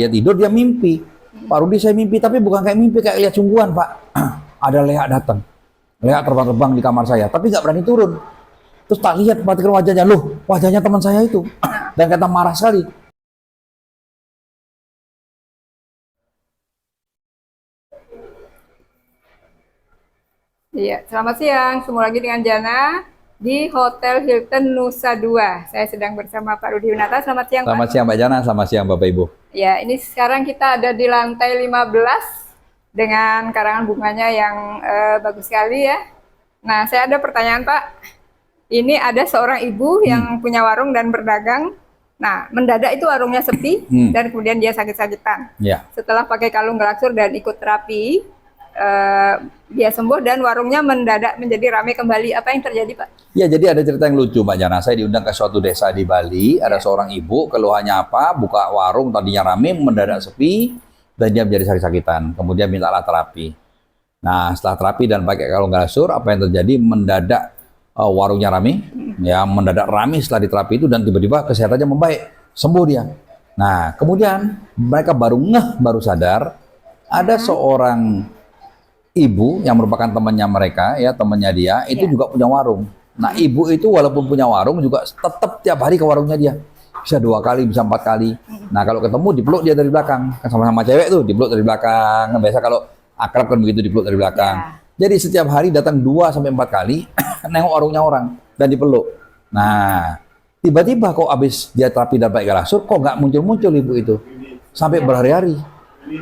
Dia tidur, dia mimpi. Pak Rudi, saya mimpi, tapi bukan kayak mimpi, kayak lihat sungguhan, Pak. Ada Lea datang. Lea terbang-terbang di kamar saya, tapi nggak berani turun. Terus tak lihat, perhatikan wajahnya. Loh, wajahnya teman saya itu. Dan kata marah sekali. Iya, selamat siang. Ketemu lagi dengan Jana di Hotel Hilton Nusa Dua. Saya sedang bersama Pak Rudi Winata. Selamat siang, Selamat Pak. siang, Mbak Jana. Selamat siang, Bapak Ibu. Ya, ini sekarang kita ada di lantai 15 dengan karangan bunganya yang bagus sekali ya. Nah, saya ada pertanyaan, Pak. Ini ada seorang ibu yang punya warung dan berdagang. Nah, mendadak itu warungnya sepi dan kemudian dia sakit-sakitan. Ya. Setelah pakai kalung gelaksur dan ikut terapi, dia sembuh dan warungnya mendadak menjadi ramai kembali. Apa yang terjadi, Pak? Ya, jadi ada cerita yang lucu, Mbak Jana. Saya diundang ke suatu desa di Bali. Ada seorang ibu, keluhannya apa? Buka warung, tadinya rame, mendadak sepi, dan dia menjadi sakit-sakitan. Kemudian mintalah terapi. Nah, setelah terapi dan pakai kalung glasur, apa yang terjadi? Mendadak warungnya rame, ya, mendadak rame setelah diterapi itu, dan tiba-tiba kesehatannya membaik, sembuh dia. Nah, kemudian mereka baru sadar, ada seorang ibu yang merupakan temannya mereka, ya, temannya dia, itu juga punya warung. Nah, ibu itu walaupun punya warung juga tetap tiap hari ke warungnya dia. Bisa 2 kali, bisa 4 kali. Nah, kalau ketemu dipeluk dia dari belakang. Kan sama-sama cewek tuh, dipeluk dari belakang. Nah, biasa kalau akrab kan begitu, dipeluk dari belakang. Jadi setiap hari datang 2 sampai 4 kali nengok warungnya orang dan dipeluk. Nah, tiba-tiba kok abis dia terapi dan pakai glasur, kok nggak muncul-muncul ibu itu. Sampai berhari-hari.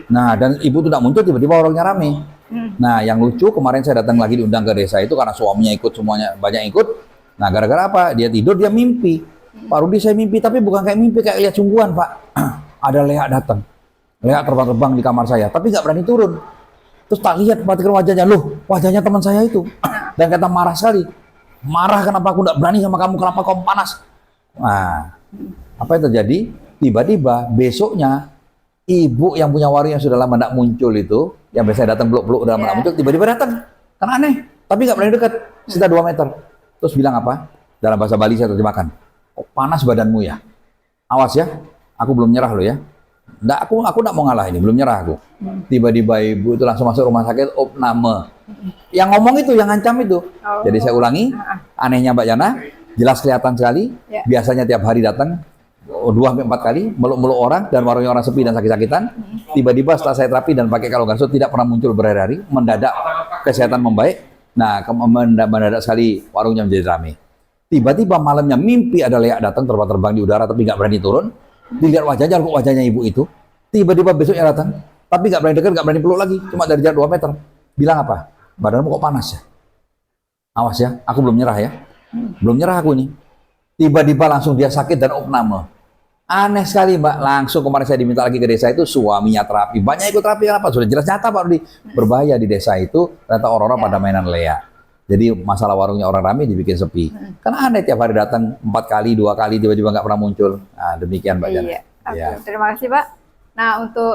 Nah, dan ibu tuh nggak muncul, tiba-tiba warungnya rame. Nah, yang lucu kemarin saya datang lagi diundang ke desa itu karena suaminya ikut, semuanya banyak ikut. Nah, gara-gara apa? Dia tidur, dia mimpi. Pak Rudi, saya mimpi, tapi bukan kayak mimpi, kayak lihat sungguhan, Pak. Ada Lea datang. Lea terbang-terbang di kamar saya, tapi nggak berani turun. Terus tak lihat, perhatikan wajahnya. Loh, wajahnya teman saya itu. Dan kata marah sekali. Marah, kenapa aku nggak berani sama kamu, kenapa kamu panas? Nah, apa yang terjadi? Tiba-tiba besoknya ibu yang punya warung yang sudah lama tidak muncul itu, yang biasanya datang peluk-peluk udah lama tidak muncul, tiba-tiba datang. Kan aneh, tapi nggak berani dekat, sekitar 2 meter. Terus bilang apa? Dalam bahasa Bali saya terjemahkan. Oh, panas badanmu ya? Awas ya, aku belum nyerah loh ya. Nggak, aku nggak mau ngalah ini, belum nyerah aku. Tiba-tiba ibu itu langsung masuk rumah sakit, opname. Yang ngomong itu, yang ngancam itu. Jadi saya ulangi, anehnya Mbak Jana, jelas kelihatan sekali. Biasanya tiap hari datang, 2-4 kali, meluk-meluk orang, dan warungnya orang sepi dan sakit-sakitan. Tiba-tiba setelah saya terapi dan pakai kalung glasur, tidak pernah muncul berhari-hari, mendadak kesehatan membaik. Nah, mendadak sekali warungnya menjadi ramai. Tiba-tiba malamnya mimpi ada Lea datang, terbang-terbang di udara, tapi nggak berani turun. Dilihat wajahnya, kok wajahnya ibu itu. Tiba-tiba besoknya datang, tapi nggak berani dekat, nggak berani peluk lagi, cuma dari jarak 2 meter. Bilang apa? Badanmu kok panas ya? Awas ya, aku belum nyerah ya. Belum nyerah aku ini. Tiba-tiba langsung dia sakit dan opname. Aneh sekali, Mbak. Langsung kemarin saya diminta lagi ke desa itu, suaminya terapi. Banyak ikut terapi, kenapa? Sudah jelas nyata, Pak Rudi. Berbahaya di desa itu, ternyata orang-orang pada mainan Lea. Jadi masalah warungnya orang ramai dibikin sepi. Karena aneh tiap hari datang 4 kali, 2 kali, tiba-tiba nggak pernah muncul. Nah, demikian, Mbak Jana. Iya. Okay. Terima kasih, Pak. Nah, untuk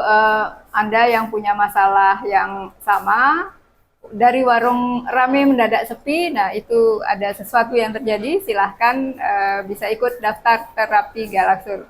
Anda yang punya masalah yang sama, dari warung ramai mendadak sepi, nah itu ada sesuatu yang terjadi, silahkan bisa ikut daftar terapi galaksur.